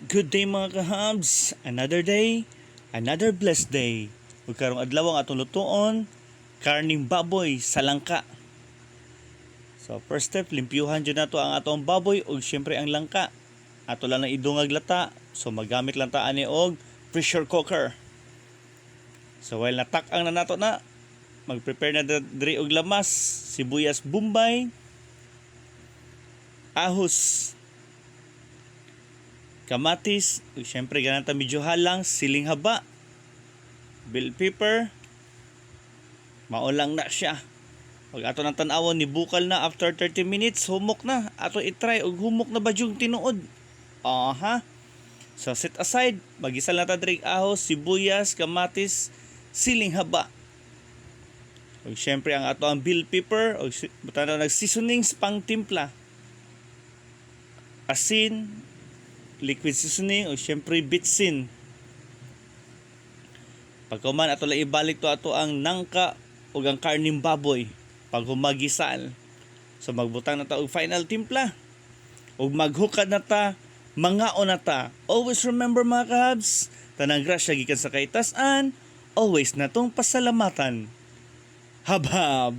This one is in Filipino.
Good day mga kahabs. Another day, another blessed day. Ug karong adlaw ang atong lutuon, karning baboy sa langka. So first step, limpyuhan jud nato ang atong baboy ug syempre ang langka. Ato lang ang idungag lata. So magamit lang ta ani og pressure cooker. So while natak-ang na nato na, mag-prepare na diri og lamas, sibuyas bombay, ahos, kamatis, ug syempre gananta medyo halang, siling haba, bell pepper, mao lang na siya. Pag ato nang tan-awon ni bukal na after 30 minutes, humok na. Ato i-try ug humok na ba yung tinuod. Aha. So set aside, magisa lang ta diri ahos, sibuyas, kamatis, siling haba. Ug syempre ang ato ang bell pepper ug butana nag-seasonings pang timpla. Asin, liquid seasoning o syempre bitsin. Pagkuman ato lang ibalik to ato ang nangka ug ang karning baboy pag humagisal. So magbutang na ta og final timpla. Ug maghukad na ta, mangaon na ta. Always remember mga kahabs, tanang grasya gikan sa kaitasan, always natong pasalamatan. Habhab.